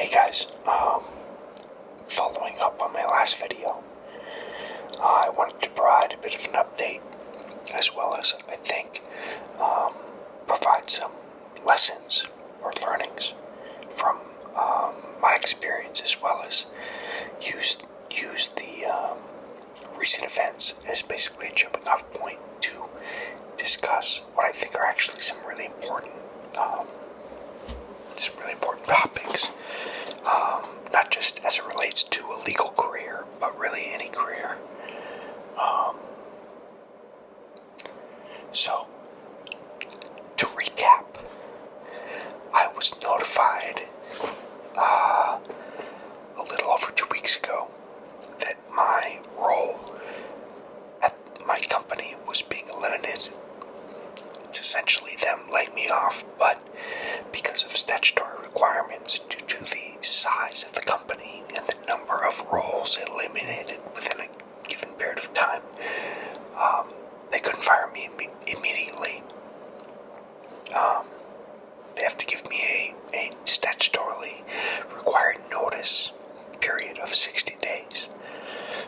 Hey guys, following up on my last video, I wanted to provide a bit of an update, as well as, I think, provide some lessons or learnings from my experience, as well as use the recent events as basically a jumping off point to discuss what I think are actually some really important topics, not just as it relates to a legal career, but really any career. So, to recap, I was notified a little over 2 weeks ago that my role at my company was being eliminated. It's essentially them laying me off, but because of statutory requirements due to the size of the company and the number of roles eliminated within a given period of time, they couldn't fire me immediately. They have to give me a statutorily required notice period of 60 days.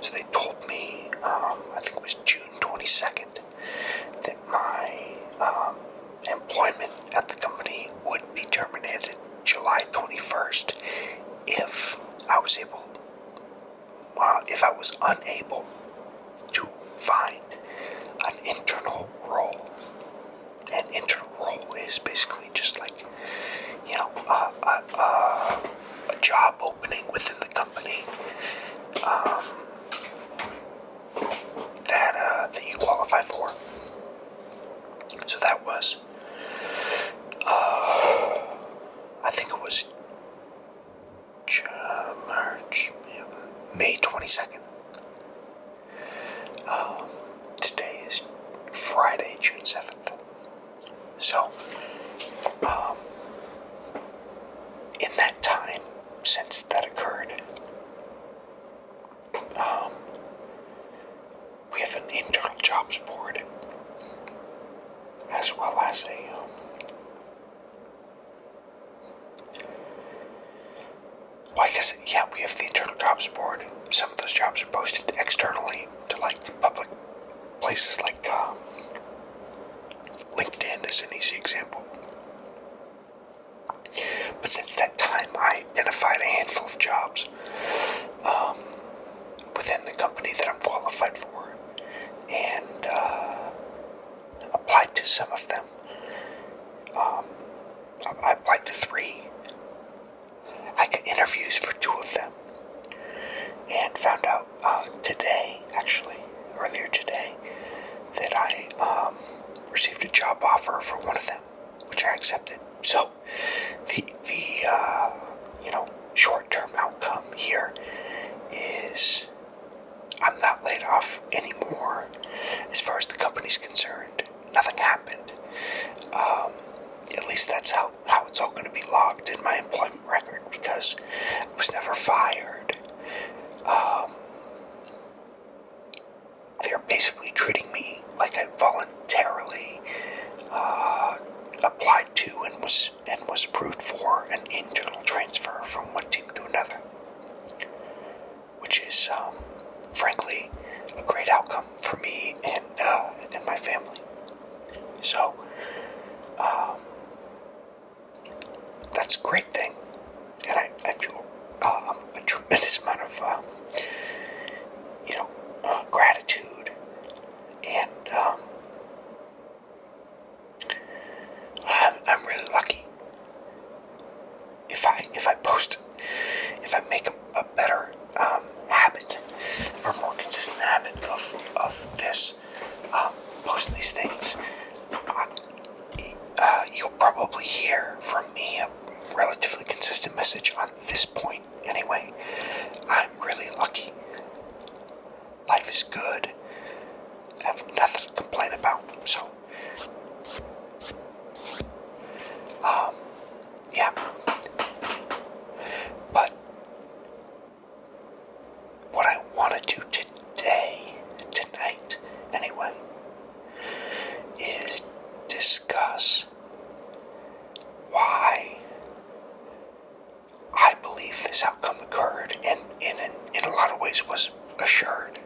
So they told me, I think it was June 22nd, that my employment at the company would be terminated July 21st if I was unable to find an internal role. An internal role is basically just like, a job opening within the company that you qualify for. So that was, I think it was May 22nd. Today is Friday, June 7th. So, in that time since that occurred, we have an internal jobs board, as well as we have the internal jobs board. Some of those jobs are posted externally to public places like LinkedIn is an easy example. But since that time, I identified a handful of jobs within the company that I'm qualified for, and applied to some of them. I applied to 3. I got interviews for 2 of them, and found out earlier today, that I received a job offer for one of them, which I accepted. So, the short-term outcome here is I'm not laid off anymore. As far as the company's concerned, nothing happened. At least that's how it's all going to be logged in my employment record, because I was never fired. They're basically treating me like I voluntarily applied to and was approved for an internal transfer from one team to another, which is frankly a great outcome for me and my family. So that's a great thing, and I feel a tremendous amount of gratitude, and I'm really lucky. If I make a better habit, or more consistent habit of this, posting these things, you'll probably hear from me a relatively consistent message on this point anyway. I'm really lucky. Life is good. I have nothing to complain about. So, yeah. But what I want to do tonight, anyway, is discuss why I believe believe this outcome occurred, and in a lot of ways was assured.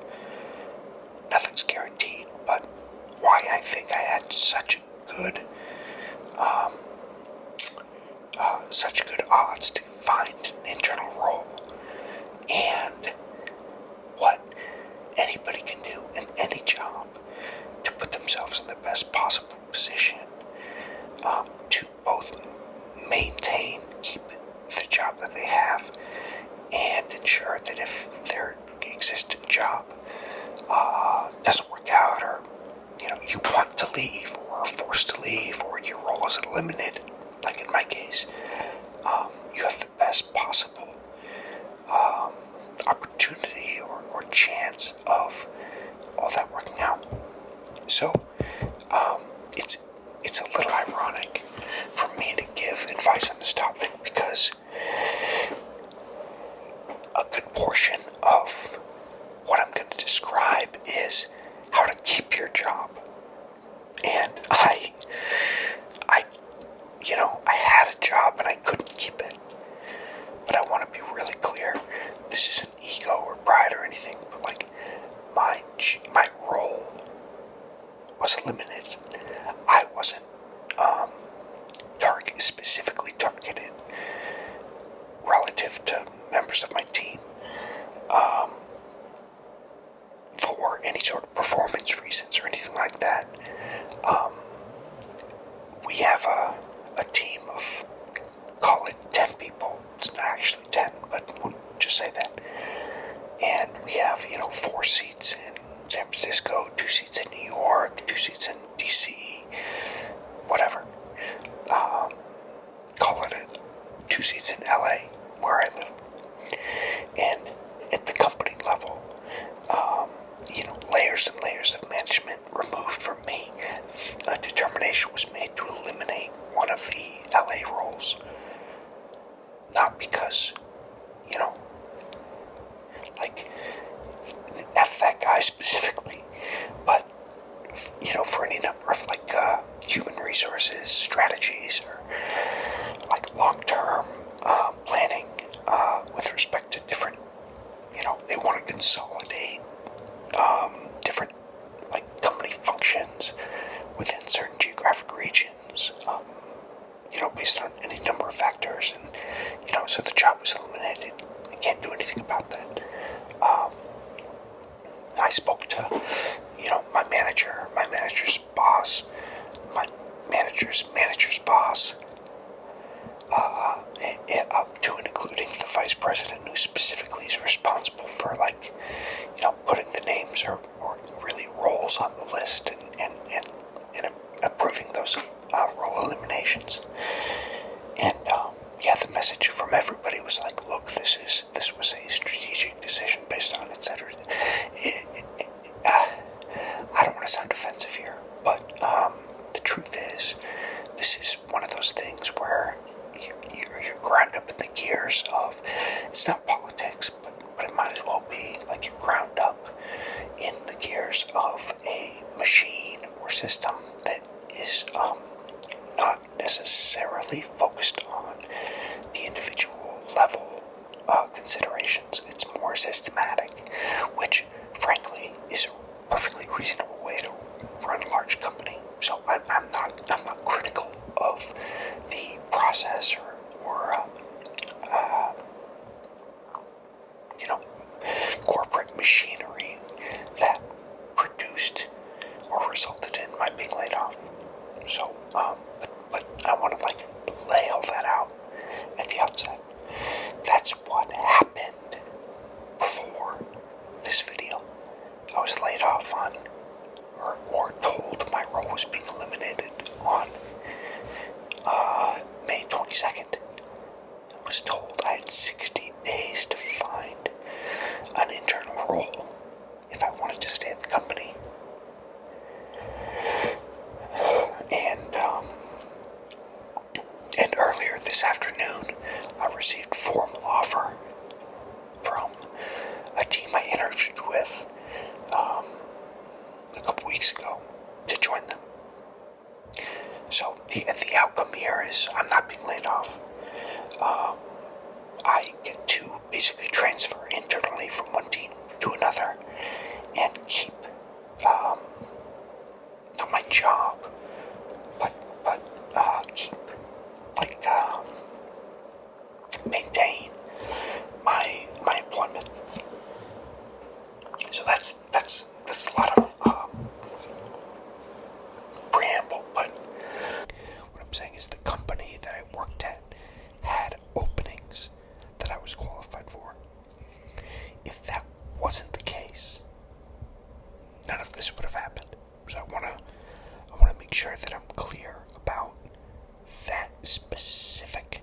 Nothing's guaranteed, but why I think I had such good odds to find an internal role, and what anybody can do in any job to put themselves in the best possible position to both maintain, keep the job that they have, and ensure that if their existing job doesn't work out, or you want to leave or are forced to leave, or your role is eliminated, like in my case, you have the best possible opportunity or chance of all that working out. So it's a little ironic for me to give advice on this topic, because a good portion of what I'm going to describe is how to keep your job. And I had a job and I couldn't keep it. But I want to be really clear. This isn't ego or pride or anything, but like my role was eliminated. I wasn't specifically targeted relative to members of my team for any sort of performance reasons or anything like that. We have a team of, call it 10 people. It's not actually 10, but we'll just say that. And we have, 4 seats in San Francisco, 2 seats in New York, 2 seats in DC, whatever. Call it 2 seats in LA, where I live. And at the company level, layers and layers of management removed from me, a determination was made to eliminate one of the LA roles. Not because, F that guy specifically, but, for any number of, human resources, strategies, or, long-term planning with respect to different, they want to consolidate different, company functions within certain geographic regions, based on any number of factors, and, so the job was eliminated. I can't do anything about that. I spoke to, my manager's boss, my manager's boss, up to and including the vice president, who specifically is responsible for, putting the names or really roles on the list and approving those role eliminations. And the message from everybody was look, this was a strategic decision based on etc. I don't want to sound offensive here, but the truth is, this is one of those things where you're ground up in the gears of, it's not politics, but it might as well be you're ground up in the gears of a machine or system that is not necessarily focused on the individual level considerations. It's more systematic, which frankly is a perfectly reasonable way to run a large company. So I'm not critical of the process or corporate machinery that produced or resulted in my being laid off. So, but I want to lay all that out at the outset. That's what happened before this video. I was laid off on, or told my role was being eliminated on May 22nd. I was told I had 60 days to find an internal role if I wanted to stay at the company. And earlier this afternoon, I received a formal offer from a team I interviewed with a couple weeks ago to join them. So the outcome here is I'm not being laid off. I get transfer internally from one team to another and keep, not my job, but keep, like, maintain my employment. So that's a lot of preamble, but what I'm saying is the company that I worked at had openings that I was qualified for. If that wasn't the case, none of this would have happened. So I want to make sure that I'm clear about that specific,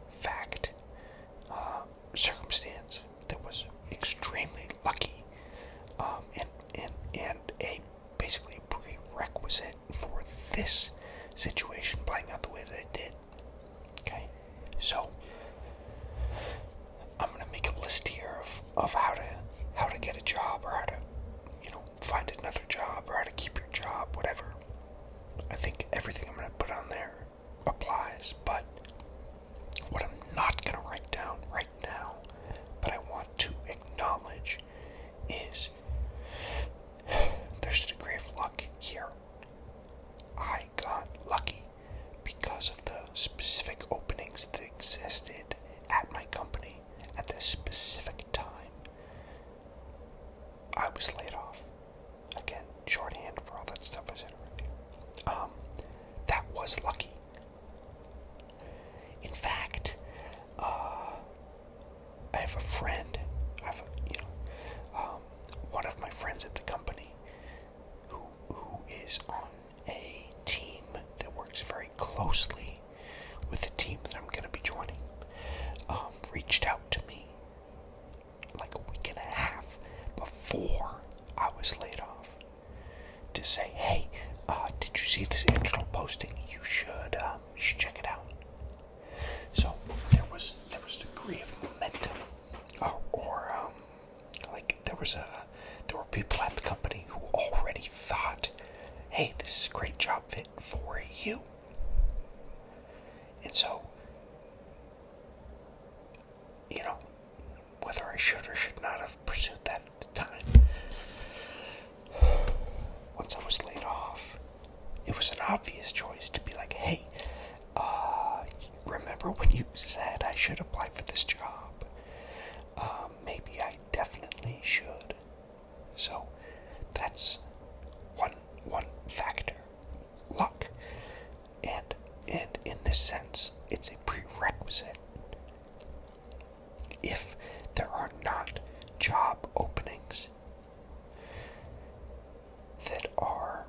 fact, circumstance that was extremely lucky, and a basically prerequisite for this situation playing out the way that it did. Okay, so I'm gonna make a list here of how to get a job, or how to find another job, or how to keep your job, whatever. I think everything I'm gonna put on there applies, but what I'm not gonna write down right now, but I want to acknowledge, is there's a degree of luck here. I got lucky because of the specific openings that existed at my company at this specific time. I was laid off. Again, shorthand for all that stuff I said earlier. That was lucky. In fact, I have a friend. One of my friends at the company who is on a team that works very closely with the team that I'm going to be joining, reached out to me like a week and a half before I was laid off to say, hey, did you see this internal posting? You should check it out. So there was a degree of momentum, there were people at the company who already thought, hey, this is a great job fit for you. And so, whether I should or should not have pursued that at the time, once I was laid off, it was an obvious choice to be like, hey, remember when you said I should apply for this job? Maybe I definitely should. So that's one factor, luck, and in this sense, it's a prerequisite. If there are not job openings that are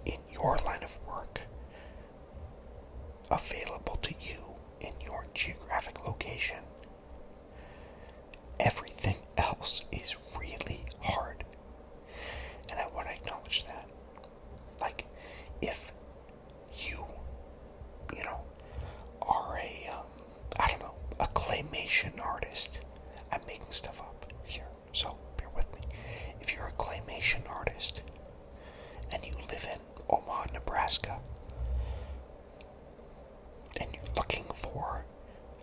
in your line of work available to you in your geographic location, everything else is really hard. And I want to acknowledge that. Like, if you are a claymation artist. I'm making stuff up here, so bear with me. If you're a claymation artist and you live in Omaha, Nebraska, and you're looking for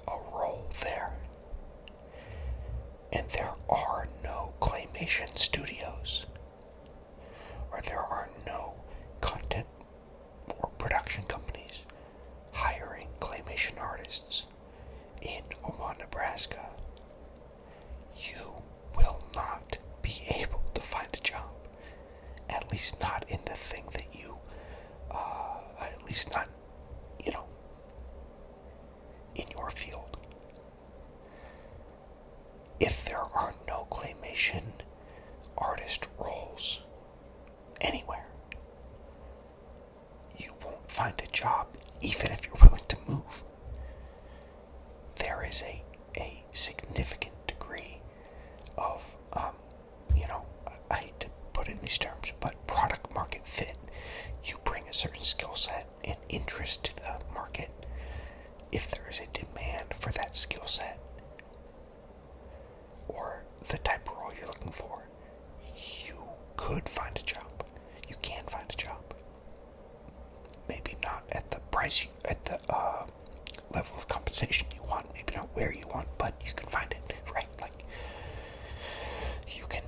a role there, and there are no claymation studios, or there are no content or production companies hiring claymation artists in Omaha, Nebraska, you will not be able to find a job. At least not in the thing that you, at least not, in your field. If there are no claymation artist roles anywhere, you won't find a job even if you're willing to move. There is a significant degree of, I hate to put it in these terms, but product market fit. You bring a certain skill set and interest to the market. If there is a demand for that skill set or the type of role you're looking for, you could find a job. You can find a job. Maybe not at the price, at the level of compensation you want. want, maybe not where you want, but you can find it, right? Like, you can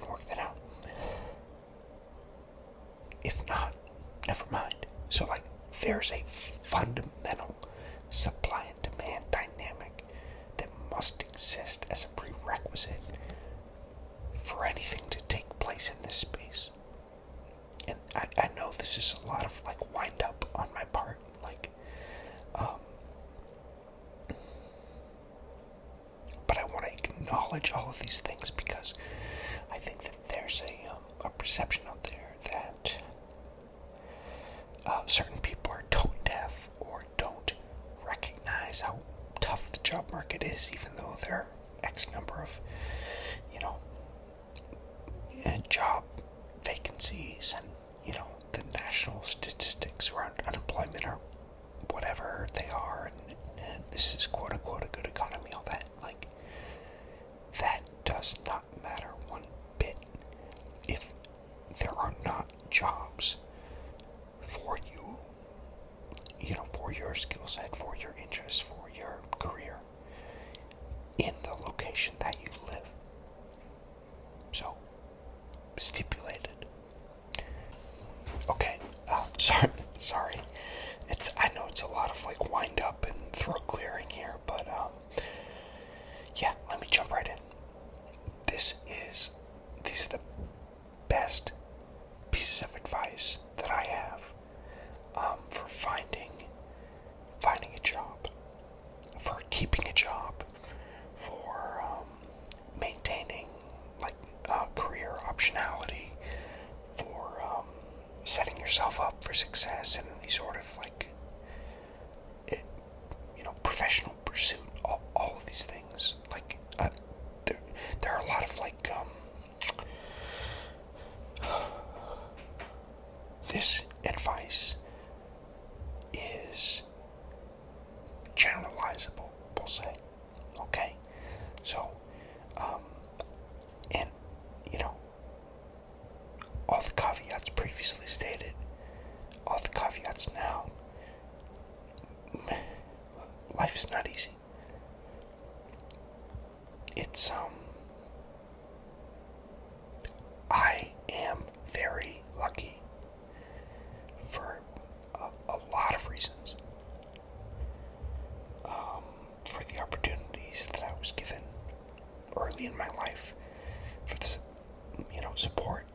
work that out. If not, never mind. So, like, there's a fundamental supply and demand dynamic that must exist as a prerequisite for anything to take place in this space. And I know this is a lot of, like, wind up on my part, like, but I want to acknowledge all of these things because I think that there's a perception out there that certain people are tone deaf or don't recognize how tough the job market is, even though there are X number of, job vacancies and, the national statistics around unemployment or whatever they are, and this is quote unquote a good economy, all that. Like, that does not matter one bit if there are not jobs for you, for your skill set, for your interests, for your career in the location that you live. So, stipulated. Okay, sorry. I know it's a lot of, like, wind up and throat clearing here, but yeah, let me jump right in. These are the best pieces of advice that I have for finding a job, for keeping a job, for maintaining, like, career optionality, for setting yourself up for success in any sort of, like, professional pursuit. All of these things, like, there are a lot of, like, this advice is generalizable, we'll say. Okay? So, and, all the caveats previously stated, all the caveats now, life's not easy. It's, I am very lucky for a lot of reasons. For the opportunities that I was given early in my life, for the, support,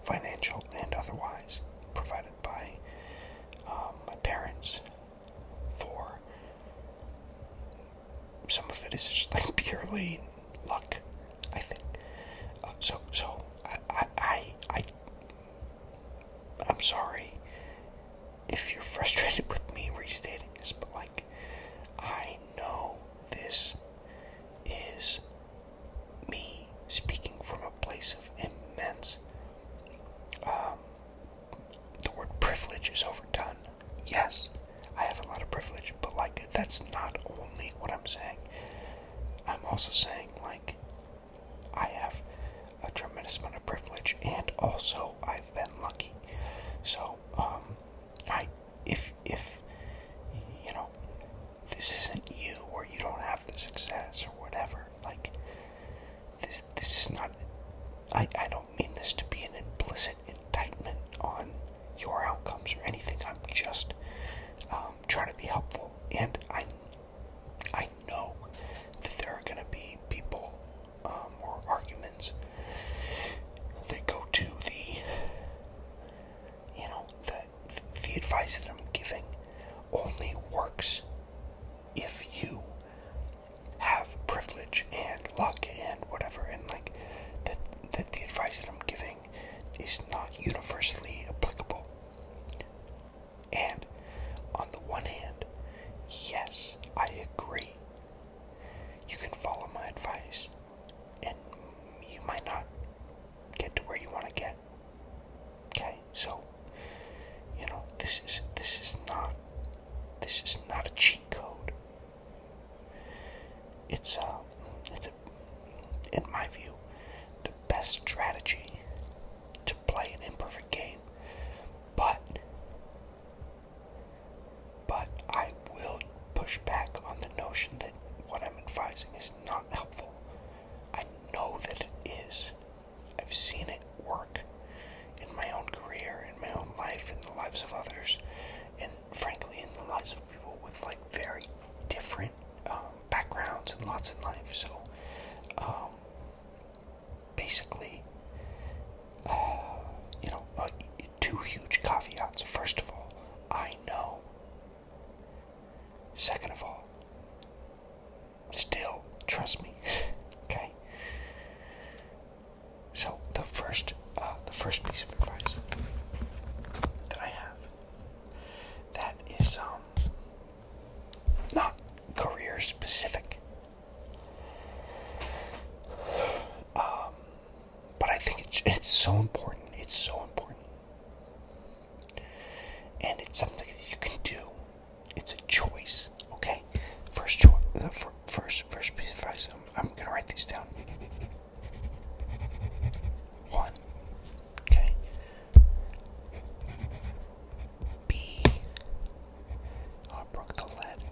financial and otherwise, provided by my parents. For some of it is just, like, purely luck, I think. So I'm sorry if you're frustrated with me restating this, but, like, I know this is me speaking from a place of immense, the word privilege is overdone. Yes, I have a lot of privilege, but, like, that's not only what I'm saying. I'm also saying, like, I have a tremendous amount of privilege, and also I've been lucky. So, if this isn't you, or you don't have the success, or whatever, like, this is not, I don't mean this to be an implicit indictment on your outcomes or anything. I'm just trying to be helpful, and I know that there are going to be people or arguments that go to the Second of all, still trust me. Okay? So the first piece of advice that I have, that is not career specific, but I think it's so important. It's so important, and it's something that you can do. It's a choice. Okay, first piece of advice. I'm gonna write these down. One. Okay. Be. Oh, I broke the lead.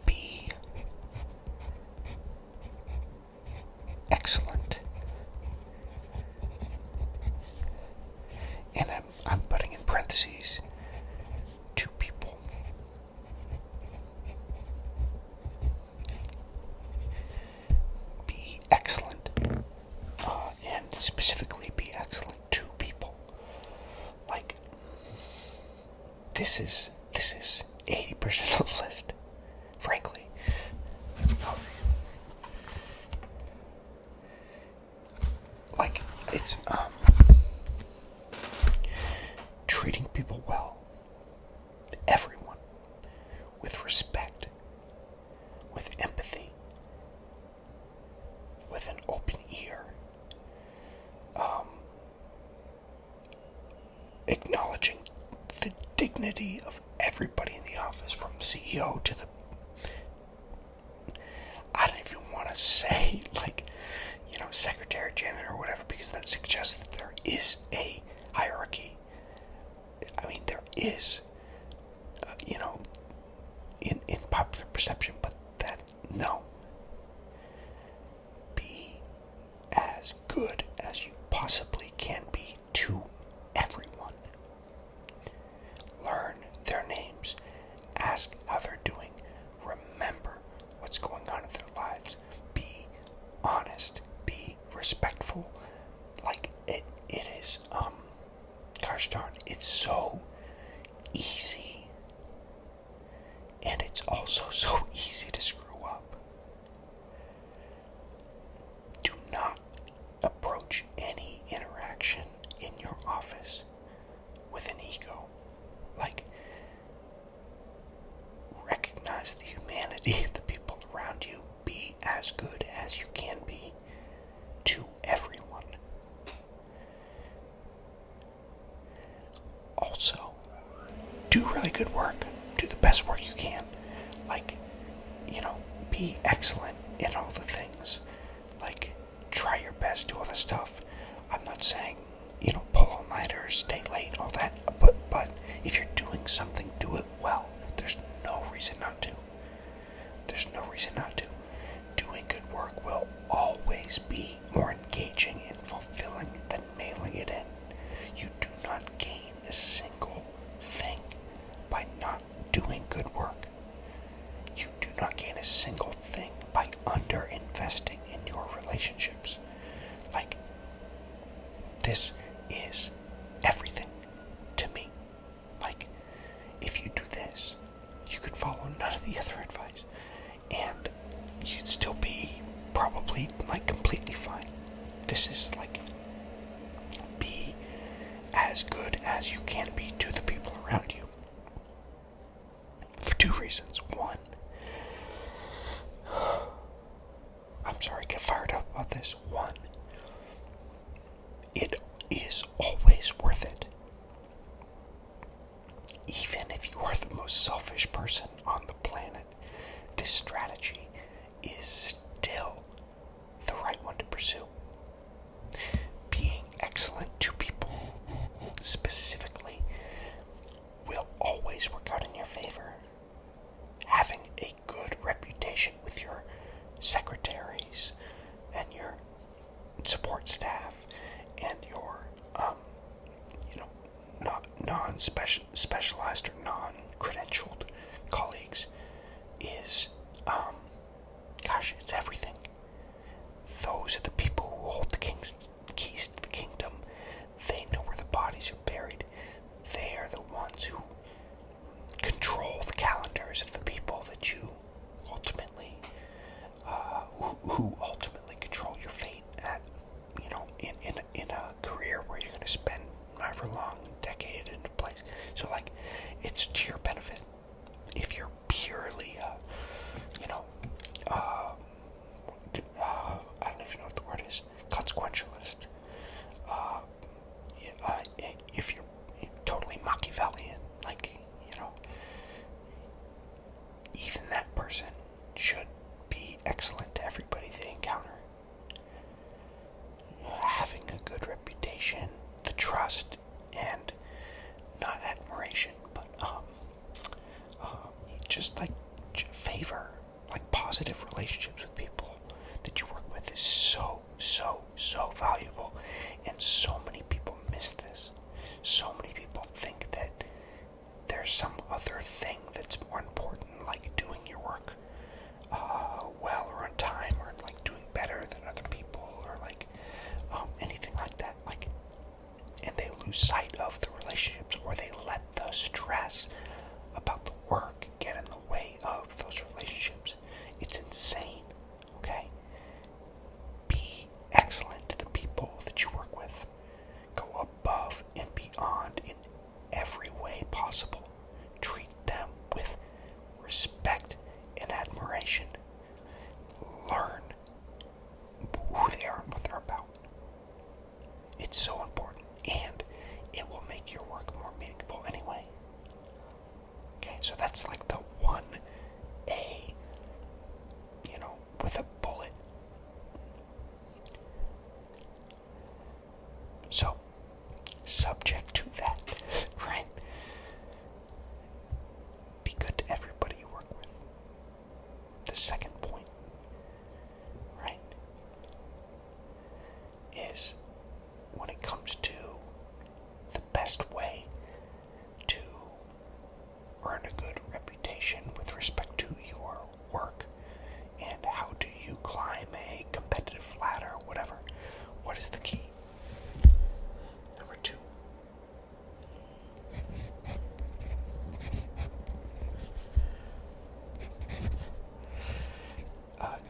Be excellent. And I'm putting in parentheses, two people. Be excellent. And specifically be excellent to people. Like, this is 80% of the list, frankly. Like, it's treating people well, everyone, with respect, with empathy, with an open ear, acknowledging the dignity of everybody in the office, from the CEO to the, I don't even want to say, like, secretary, janitor, or whatever, because that suggests that there is a hierarchy. I mean, there is, in popular perception, but that, no. Be as good as you possibly can be to everyone. Learn their names. Ask how they're doing. Remember what's going on in their lives. Be honest. Be respectful. Like, it is, gosh darn, it's so easy. And it's also so easy to screw up. Do not approach any interaction in your office with an ego. Like, recognize the humanity of the people around you. Be as good as you can be to everyone. Also, do really good work. Do the best work you can. Like, be excellent in all the things. Like, try your best, do all the stuff. I'm not saying, pull all-nighters, stay late, all that. But if you're doing something, do it well. There's no reason not to. There's no reason not to. Doing good work will always be more engaging and fulfilling than mailing it in. You do not gain a single thing by not doing good work. You do not gain a single thing by under-investing in your relationships. Like, this is everything to me. Like, if you do this, you could follow none of the other advice, and you'd still be probably, like, completely fine. This is, like, be as good as you can be to the people around you. For two reasons. One, I'm sorry, get fired up about this. One, it is always worth it. Even if you are the most selfish person on the planet, this strategy is still the right one to pursue. Being excellent to people, specifically, will always work out in your favor. Having a good reputation with your secretaries and your support staff and your non-specialized or non-credentialed colleagues is it's everything. Those are the people just like favor like positive relationships with people that you work with is so valuable, and so many people miss this. So many people think that there's some other thing that's more important, like doing your work well or on time, or like doing better than other people, or like anything like that. Like, and they lose sight of the relationships, or they let the stress about the work get in the way of those relationships. It's insane. Okay? Be excellent to the people that you work with. Go above and beyond in every way possible. Treat them with respect and admiration. Learn who they are and what they're about. It's so important, and it will make your work more meaningful anyway. Okay, so that's like the 1A, with a bullet. So, subject to that, right? Be good to everybody you work with. The second point, right, is when it comes to the best way to earn a good reputation with respect to your work, and how do you climb a competitive ladder, whatever. What is the key? Number 2.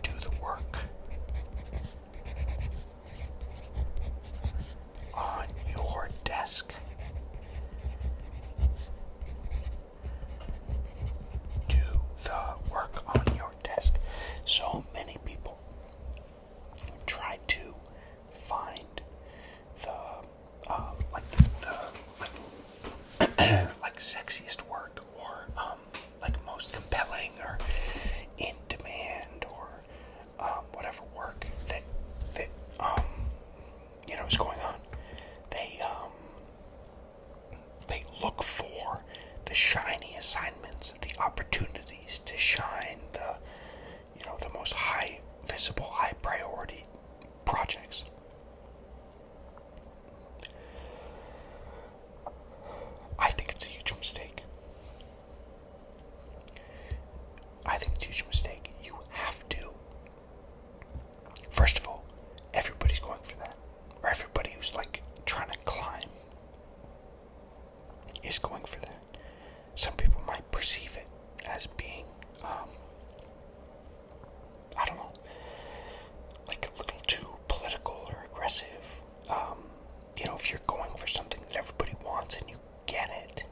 Do the work on your desk. Do the work on your desk. So many people try to find the like sexiest work, or like most compelling or in demand, or whatever work that is going on. They look for the shiny assignments, the opportunities to shine, the most high visible, high priority projects. I think it's a huge mistake. You have to. First of all, everybody's going for that. Or everybody who's like trying to climb is going for that. Some people might perceive it as being, I don't know, like a little too political or aggressive. If you're going for something that everybody wants and you get it,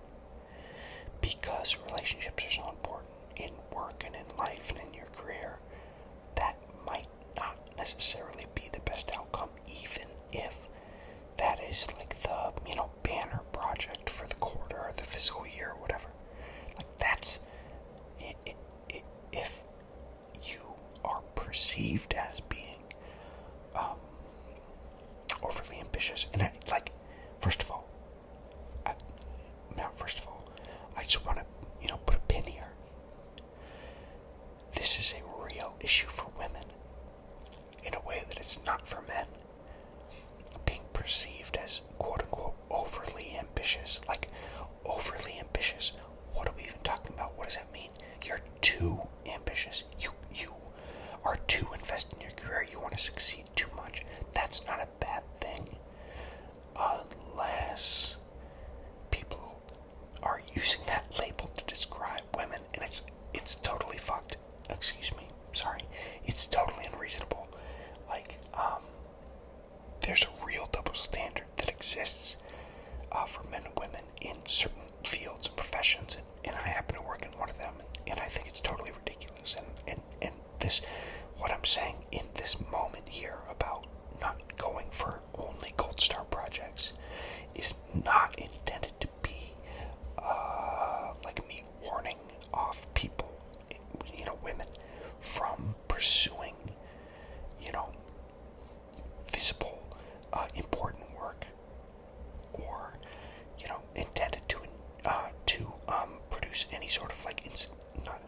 because relationships are so important in work and in life and in your career, that might not necessarily be the best outcome, even if that is like the, banner project for the quarter or the fiscal year or whatever. Like, that's, if you are perceived as being overly ambitious, and first of all, I just want to, put a pin here. This is a real issue for women in a way that it's not for men. Being perceived as quote-unquote overly ambitious. Like, overly ambitious, what are we even talking about? What does that mean? You're too ambitious. You are too invested in your career. You want to succeed too much. That's not a bad thing, unless people are using that label to describe women, and it's totally fucked. Excuse me, sorry. It's totally unreasonable. Like, there's a real double standard that exists for men and women in certain fields and professions, and I happen to work in one of them, and I think it's totally ridiculous. And this, what I'm saying in this moment here about not going for only gold star projects, is not intended to be like me warning off people, women, from pursuing, visible, important work, or, intended to produce any sort of like, not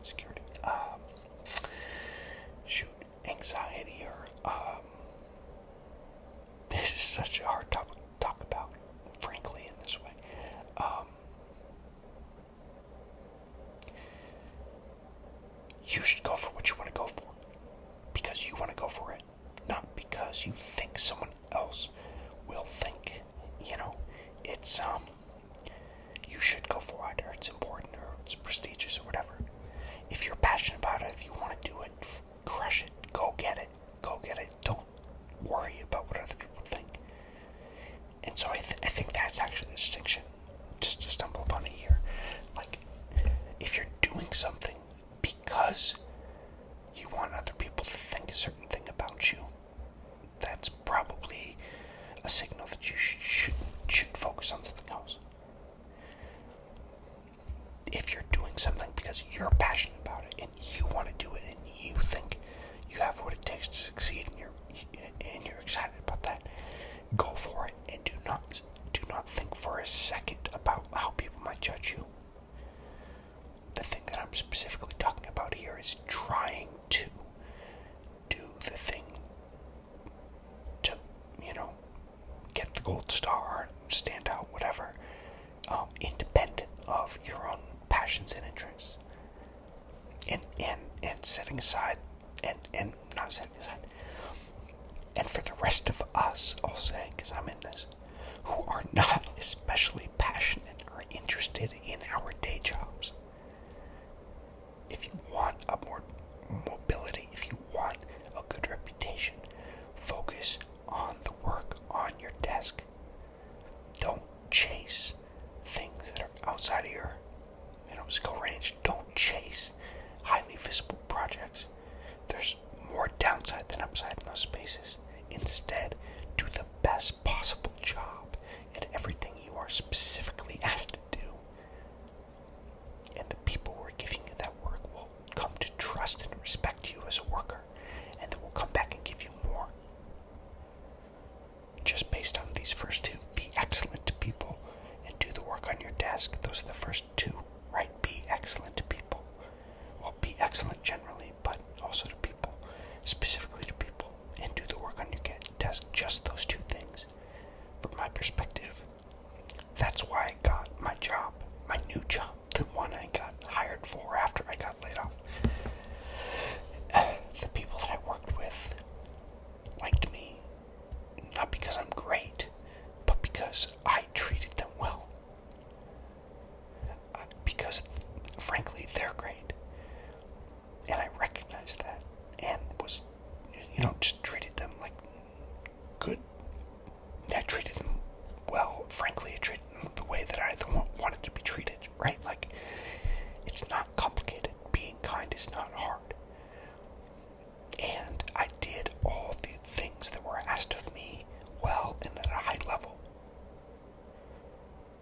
You should go for what you want to go for. Because you want to go for it. Not because you think someone else will think. It's, you should go for it, or it's important, or it's prestigious, or whatever. If you're passionate about it, if you want to do it, crush it. Go get it. Go get it. Don't worry about what other people think. And so I think that's actually the distinction. Just to stumble upon it here. Like, if you're doing something because you want other people to think a certain thing about you, that's probably a signal that you should focus on something else. If you're doing something because you're passionate about it and you want to do it and you think you have what it takes to succeed and you're excited about that, go for it, and do not think for a second about how people might judge you. The thing that I'm specifically talking about here is trying to do the thing to, get the gold star, stand out, whatever, independent of your own passions and interests. And setting aside, and not setting aside, and for the rest of us, I'll say, because I'm in this, who are not especially passionate or interested in our day jobs. If you want more mobility, if you want a good reputation, focus on the work on your desk. Don't chase things that are outside of your, skill range. Don't chase highly visible projects. There's more downside than upside in those spaces. Instead, do the best possible job at everything you are specifically asked to do. And the people who are giving you that work will come to trust and respect you as a worker, and they will come back and give you more. Just based on these first two, be excellent to people and do the work on your desk. Those are the first two, right? Be excellent to people. Well, be excellent generally, but also to people, specifically to people, and do the work on your desk. Just those two things. From my perspective, that's why I got my job, my new job, the one I got hired for after I got laid off. The people that I worked with liked me, not because I'm great, but because I treated them well. Because, frankly, they're great. And I recognized that, and was, just treated them like good. I treated them well. Frankly, I treated them the way that I wanted to be treated, right? Like, it's not complicated. Being kind is not hard. And I did all the things that were asked of me well and at a high level.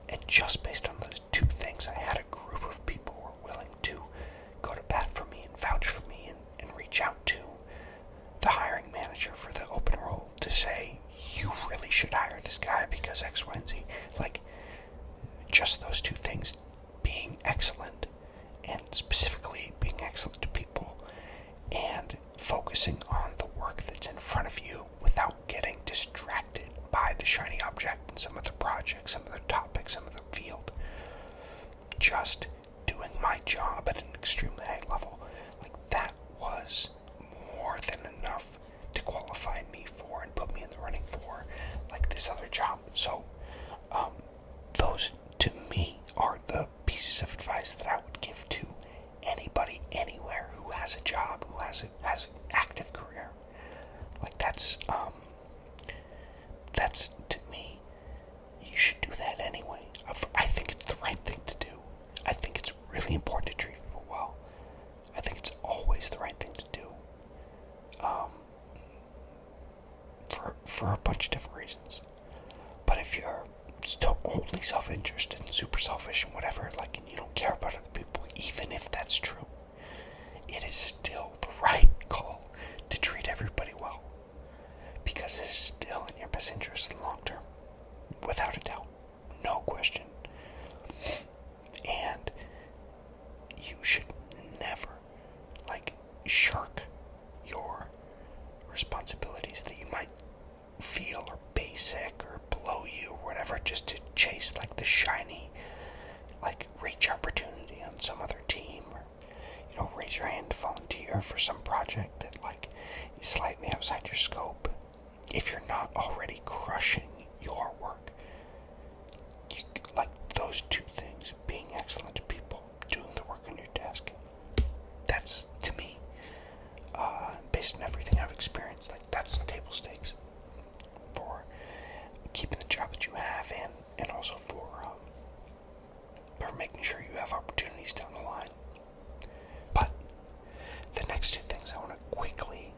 And just based on those two things, I had a group of people who were willing to go to bat for me and vouch for me and reach out to the hiring manager for the open role to say, you really should hire this guy because X, Y, and Z. Like, just those two things, being excellent, and specifically being excellent to people, and focusing on the work that's in front of you without getting distracted by the shiny object in some other project, some other topic, some other field. Just doing my job at an extremely high level. Like, that was more than enough to qualify me for and put me in the running for, like, this other job. So, those, to me, are the pieces of advice that I would give to anybody, anywhere, who has a job, who has an active career. Like, that's, to me, you should do that anyway. I think it's the right thing to do. I think it's really important to treat people well. I think it's always the right thing to do. For a bunch of different reasons. But if you're still only self-interested and super selfish and whatever, like, and you don't care about other people, even if that's true, it is still the right call to treat everybody well. Because it is still in your best interest in the long term. Without a doubt. No question. And you should never, shirk your responsibilities that you might feel are basic or below you or whatever, just to chase, the shiny, reach opportunity on some other team, or raise your hand to volunteer for some project that is slightly outside your scope. If you're not already crushing your work, those two things, being excellent to people, doing the work on your desk, that's, to me, based on everything I've experienced, that's table stakes for keeping the job that you have, and also for making sure you have opportunities down the line. But the next two things I want to quickly,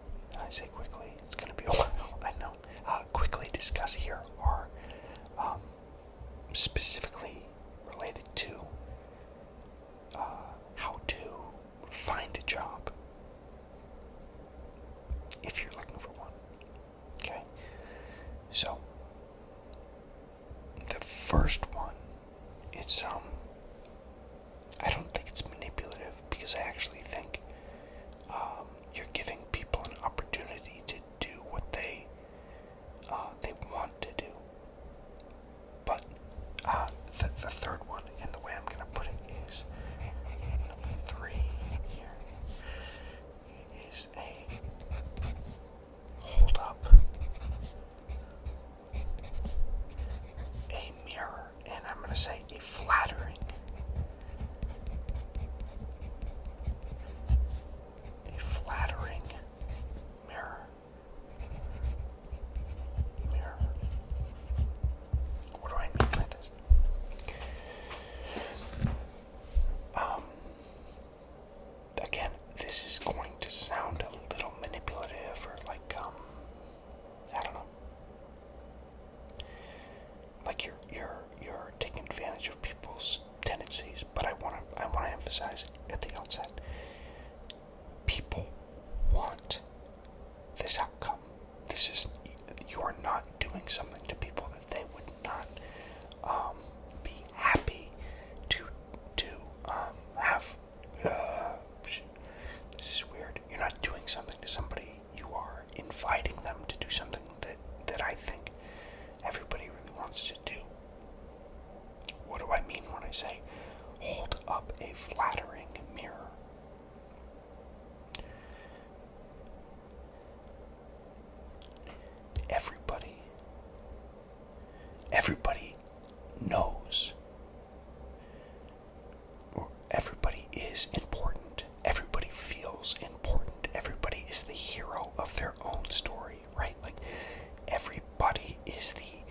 it's going to be a while, I know, quickly discuss here are specifically related to how to find a job if you're looking for one. Okay? So, the first one, it's I don't think it's manipulative, because I actually think you're giving people an opportunity to do what they want to do. But the third one, and the way I'm going to put it is, number 3 here, is a hold up a mirror, and I'm going to say a flattering mirror. What do I mean by this? Again, this is going to sound a little manipulative, or I don't know, like you're taking advantage of people's tendencies. But I want to emphasize at the outset, people want this outcome. You are not doing something to people that they would not be happy to have. This is weird. You're not doing something to somebody. You are inviting them to do something that I think everybody really wants to do. What do I mean when I say hold up a flattering mirror? Everybody knows, or everybody is important. Everybody feels important. Everybody is the hero of their own story, right? Everybody is the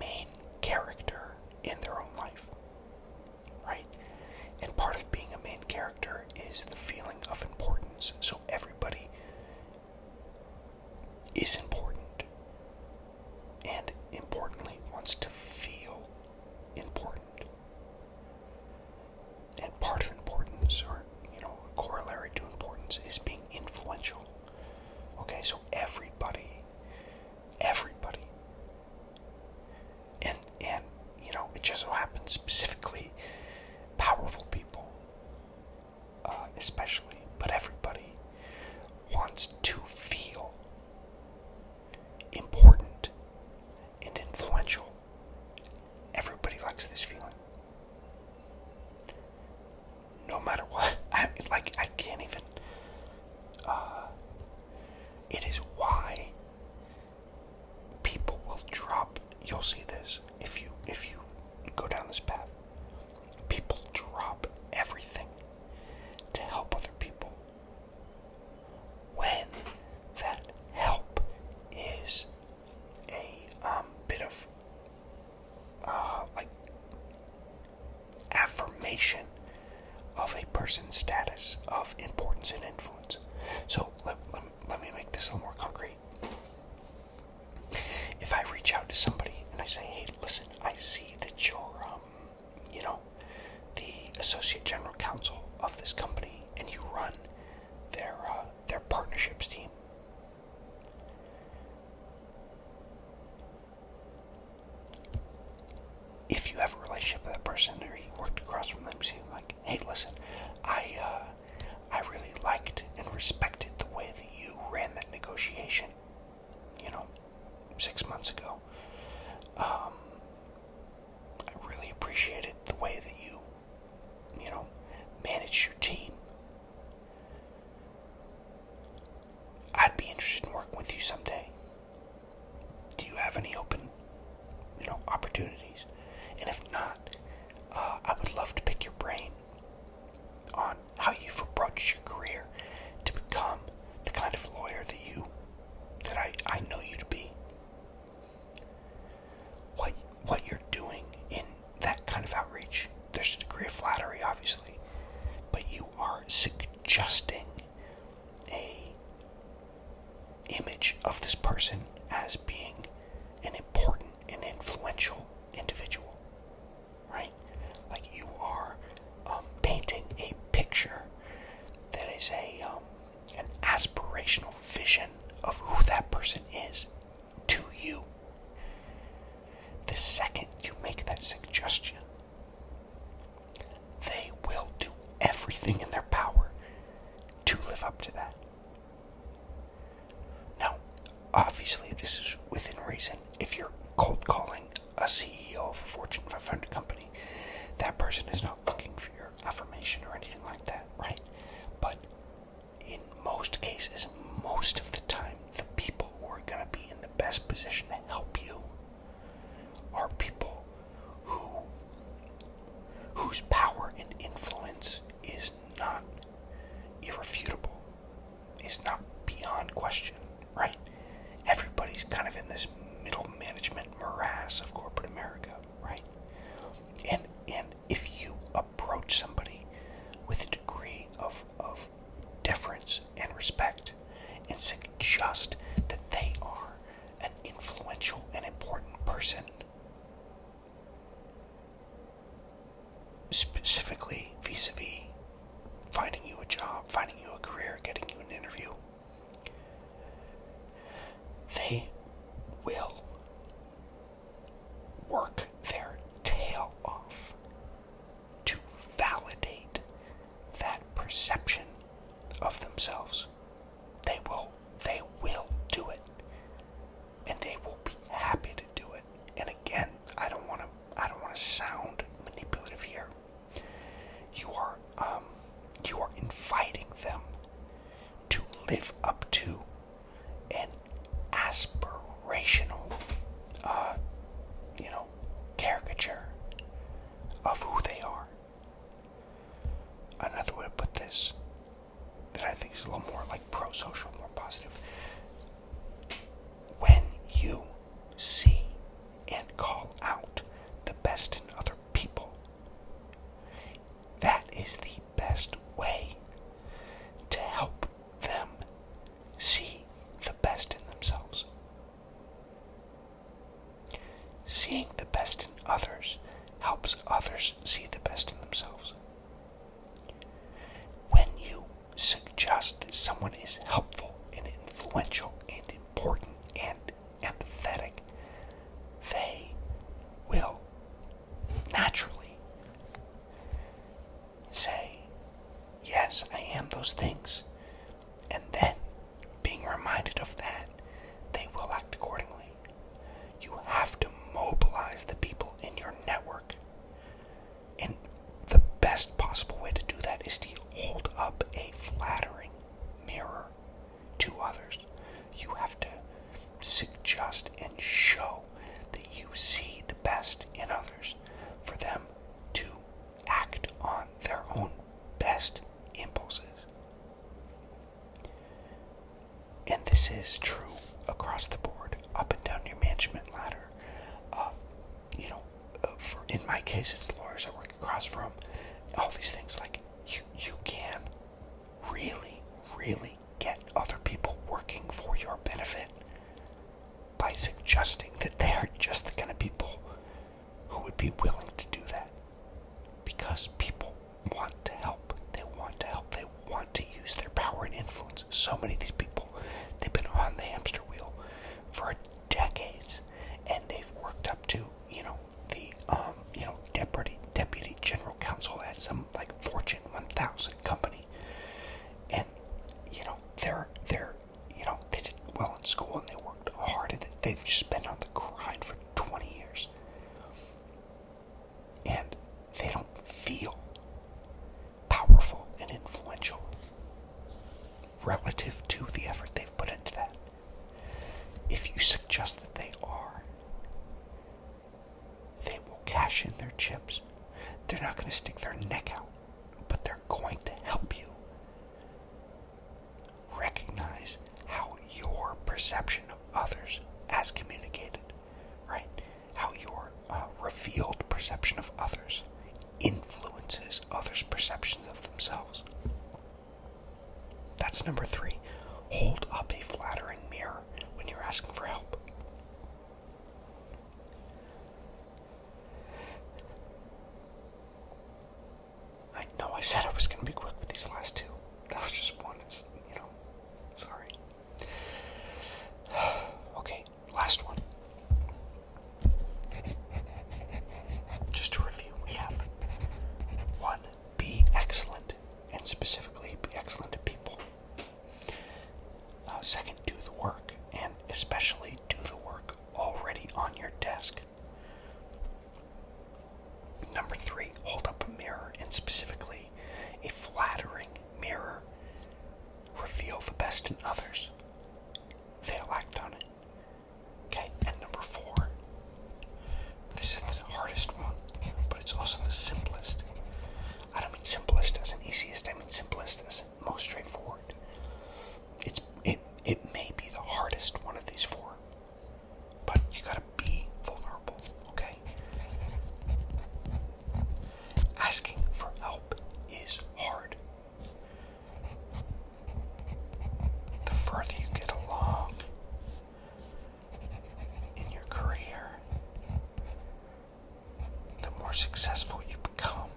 main character in their own life, right? And part of being a main character is the feeling of importance. So everybody is important, and importantly wants to feel important. And part of importance, or a corollary to importance, is being influential. Okay, so everybody, and it just so happens specifically powerful people, especially, but everybody wants to feel important and influential. Everybody likes this feeling. No matter what. I can't even. It is why people will drop. You'll see this if you go down this path. People drop everything to help other people when that help is a bit of affirmation of a person's status of importance and influence. So let me make this a little more concrete. If I reach out to somebody and I say, hey, listen, I see that you're the associate general counsel of this company, and you run their partnerships team. If you have a relationship with that person, or you worked across from them, say hey, listen, I really liked and respected the way that you ran that negotiation, 6 months ago. I really appreciated the way that you managed your team. image of this person as being an important and influential individual, right? Like you are painting a picture that is an aspirational vision of who that person is to you. The second you make that suggestion, they will do everything in their power to live up to that. Now, obviously, this is within reason. If you're cold calling a CEO of a Fortune 500 company, that person is not looking for your affirmation or anything like that, right? But in most cases, most of the time, the people who are going to be in the best position to help you are people whose power and influence is not irrefutable, is not beyond question, right? Everybody's kind of in this middle management morass of corporate America, right? And if you approach somebody with a degree of deference and respect and suggest that they are an influential and important person, specifically vis-a-vis finding you a job, finding you a career, getting you an interview, they will work their tail off to validate that perception of themselves. They will do it, and they will be happy to do it. And again, I don't want to sound manipulative here. You are inviting them to live up to an aspirational, caricature of who they are. Another way to put this, that I think is a little more like pro-social, more positive. When you see and call out the best in other people, that is the best way to help them see the best in themselves. Seeing the best in others helps others see the best in themselves. When you suggest that someone is helpful and influential and important and empathetic, they will naturally say, yes, I am those things. And then, being reminded of that, they will act accordingly. You have to mobilize the people in your network. And the best possible way to do that is to hold up a flattering mirror to others. You have to suggest and show that you see the best in others for them to act on their own best impulses. And this is true across the board, up and down your management ladder. In my case, it's the lawyers I work across from. All these things, like you can really, really get other people working for your benefit by suggesting that they are just the kind of people who would be willing to do that. Because people want to help. They want to help. They want to use their power and influence. So many of these people, they've been on the hamster wheel for decades, and they've worked up to, the deputy general counsel at some like Fortune 1000 company, and they did well in school and they worked hard at it. They've just been on the grind for 20 years, and they don't feel powerful and influential relative to the effort they've put into that. If you suggest that they are, they will cash in their chips. They're not going to stick their neck out, but they're going to help you recognize how your perception of others as communicated, right? How your revealed perception of others influences others' perceptions of themselves. That's number 3. Hold up a flattering mirror asking for help. I know I said I was going to be quick with these last two. That was just one. It's, sorry. Okay, last one. Just to review, we have 1, be excellent, and specifically be excellent to people. 2nd, do the work, and especially do the work already on your desk. Number 3, hold up a mirror, and specifically a flattering mirror. Reveal the best in others. They'll act on it. Okay, and number 4, this is the hardest one, but it's also the simplest. I don't mean simplest as in easiest, I mean simplest as in most straightforward. It may be the hardest one of these 4, but you gotta be vulnerable, okay? Asking for help is hard. The further you get along in your career, the more successful you become,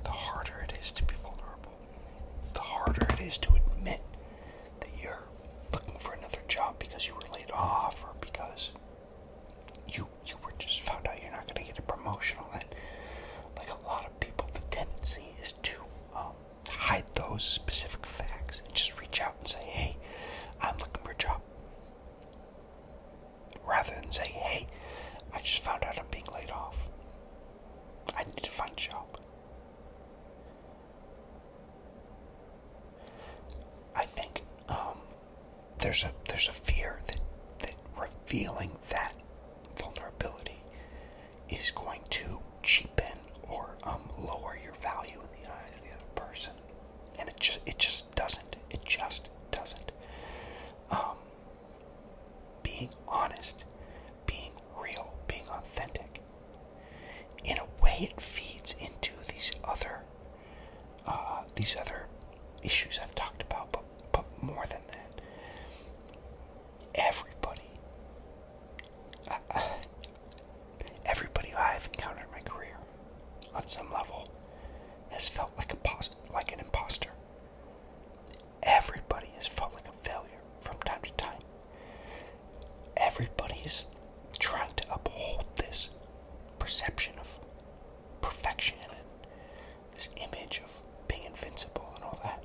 the harder it is to be vulnerable. The harder it is to admit that you're looking for another job because you were laid off, or because you were just found out you're not going to get a promotion. All that. Like a lot of people, the tendency is to hide those specific facts and just reach out and say, hey, I'm looking for a job. Rather than say, hey, I just found out I'm being laid off. I need to find a job. I think there's a fear that revealing that vulnerability is going to cheapen or lower your value in the eyes of the other person, and it just doesn't. It just doesn't. Being honest, being real, being authentic, in a way, it feeds into these other issues I've talked about, but more than that, everybody who I've encountered in my career, on some level, has felt like an imposter. Everybody has felt like a failure from time to time. Everybody is trying to uphold this perception of perfection and this image of being invincible and all that.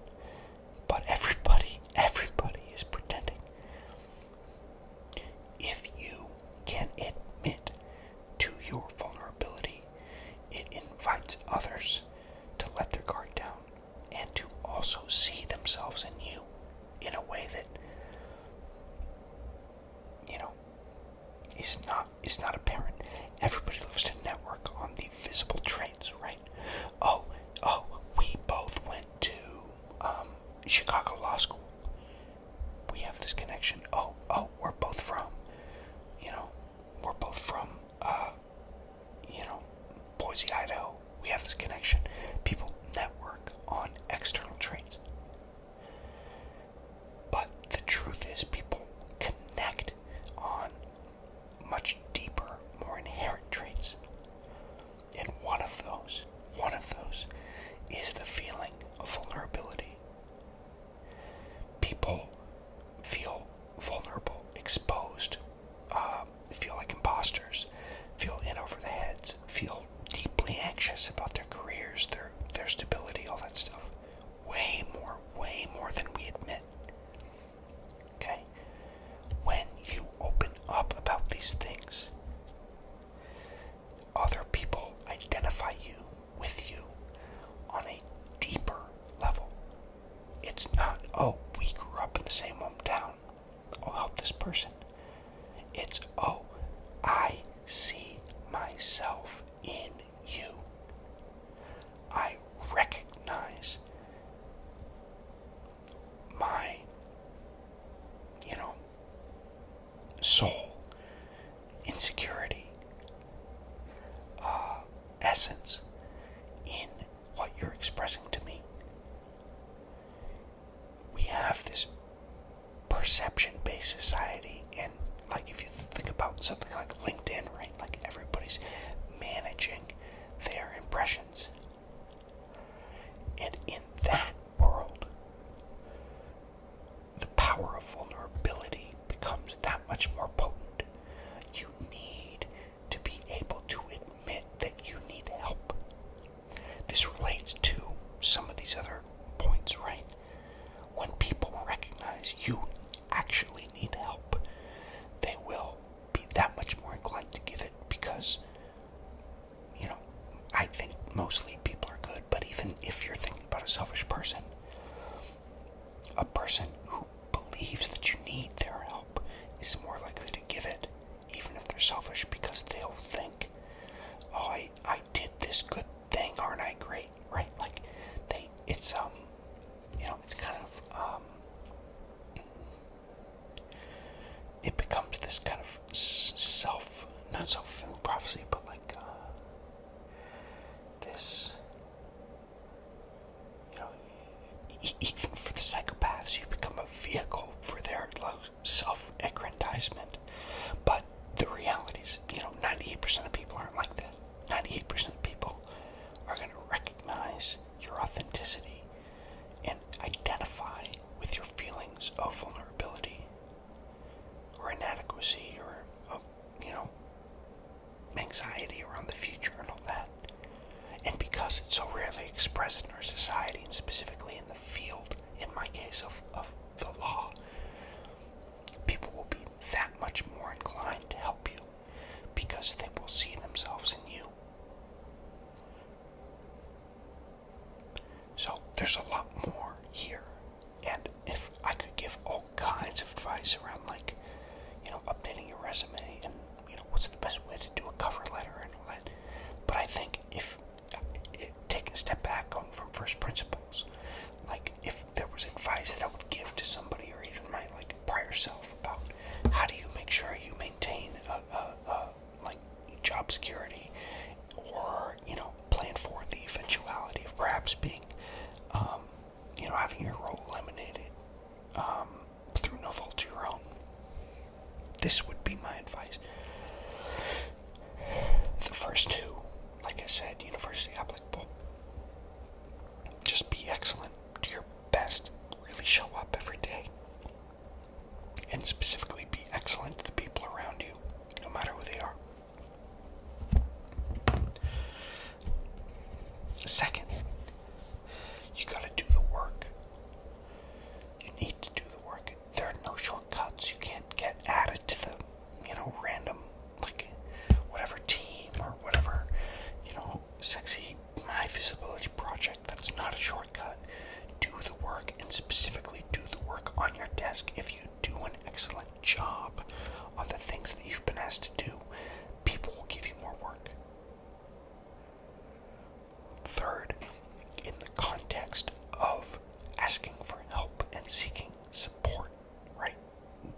But everybody is pretending. If you can admit to your vulnerability, it invites others to let their guard down and to also see themselves in you in a way that, is not apparent. Everybody loves to network on the visible traits, right? Oh, we both went to Chicago Law School. We have this connection. Oh, we're both from Boise, Idaho. We have this connection. People network on external traits. But the truth is, people connect on much deeper, more inherent traits. And one of those is the feeling of vulnerability. People feel vulnerable, exposed, feel like imposters, feel in over the heads, feel deeply anxious about their careers, their stability, all that stuff. Way more than we admit. Okay? When you open up about these things, other people identify with you on a deeper level. It's not, oh, we grew up in the same hometown, I'll help this person. It's, oh, I see myself in you. I recognize my, soul, insecurity, essence in what you're expressing to me. We have perception-based society, and like if you think about something like LinkedIn, right? Like everybody's managing their impressions. And in that world, the power of vulnerability becomes that much more potent. You need to be able to admit that you need help. This relates to some of these other points, right? When people recognize you actually need help, they will be that much more inclined to give it because, I think mostly people are good, but even if you're thinking about a selfish person, a person who believes that you need their help is more likely to give it, even if they're selfish, because they'll think, oh, I did this good thing, aren't I great, right? Like, it's kind of, it becomes this kind of not self-fulfilling prophecy, but like, this, even for the psychopaths, you become a vehicle for their self-aggrandizement. But the reality is, 98% of people aren't like that. 98% of people are going to recognize your authenticity and identify with your feelings of vulnerability or inadequacy or anxiety around the future and all that. And because it's so rarely expressed in our society, and specifically in the field, in my case, of the law, people will be that much more inclined to help you because they will see themselves in you. So there's a lot more here, and if I could give all kinds of advice around, like, updating your resume and, what's the best way to do a cover letter and all that, but I think if taking a step back, going from first principles, like if there was advice that I would give to somebody or even my prior self about how do you make sure you maintain job security, or plan for the eventuality of perhaps being having your role eliminated through no fault of your own, this would be my advice. The first two, like I said, universally applicable. Just be excellent, do your best, really show up every day, and specifically be excellent to the people around you, no matter who they are. Second, you gotta do the work. You need to do the work. There are no shortcuts. You can't get added to the, random, whatever team or whatever, sexy high visibility project. That's not a shortcut. Do the work, and specifically do the work on your desk. If you do an excellent job on the things that you've been asked to do, people will give you more work. Third, in the context of asking for help and seeking support, right?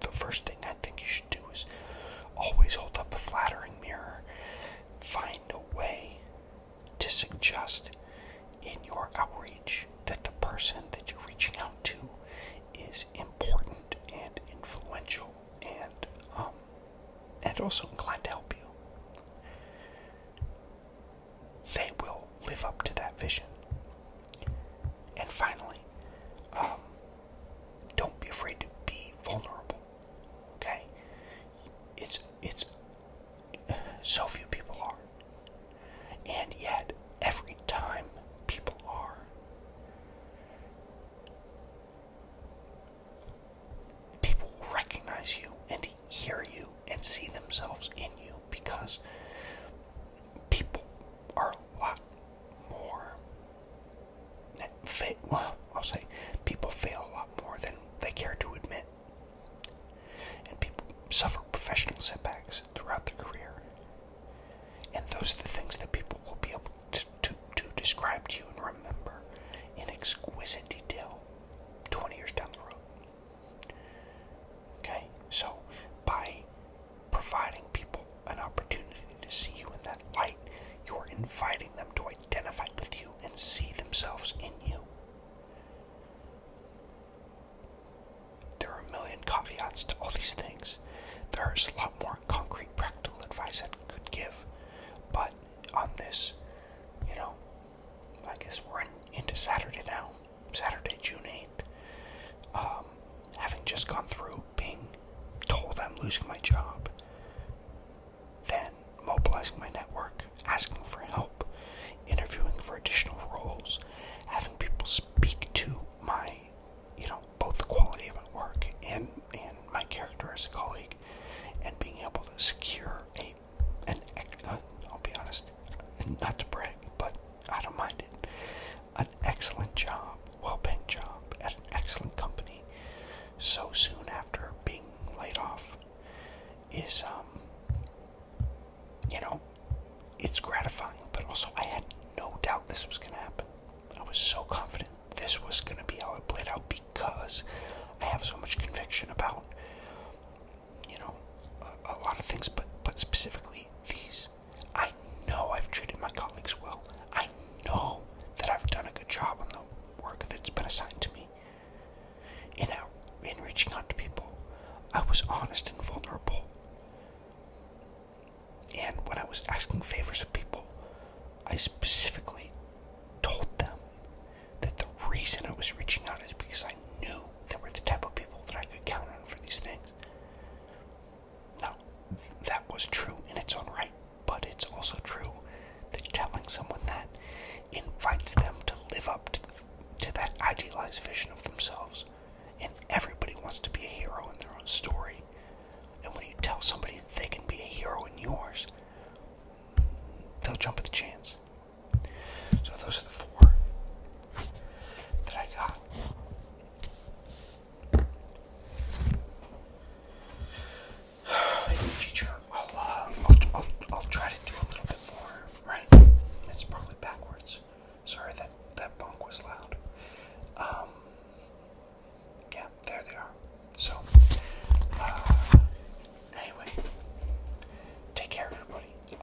The first thing I think you should do is always hold up a flattering mirror. Find a way to suggest in your outreach that the person that you're reaching out to is important and influential and also inclined to help you. They will live up to that vision. And finally, don't be afraid to be vulnerable. Okay? It's so few people are. And yet, every time people are, people will recognize you and hear you and see themselves in you, because people are a lot more, people fail a lot more than they care to admit. And people suffer professional setbacks throughout their career. And those are the things that people will be able to describe to you and remember in exquisite detail 20 years down the road. Okay? So, by providing people an opportunity caveats to all these things. There's a lot more concrete, practical advice I could give. But on this, I guess we're into Saturday now. Saturday, June 8th. Having just gone through being told I'm losing my job, then mobilizing my network, asking for help, interviewing for additional roles, having people speak to my, both the quality of my work and my character as a colleague, and being able to secure I'll be honest, not to brag, but I don't mind it, an excellent job, well-paying job at an excellent company so soon after being laid off is, it's gratifying, but also I had no doubt this was going to happen. I was so confident this was going to be how it played out because I have so much conviction about, a lot of things, but specifically these. I know I've treated my colleagues well. I know that I've done a good job on the work that's been assigned to me. In reaching out to people, I was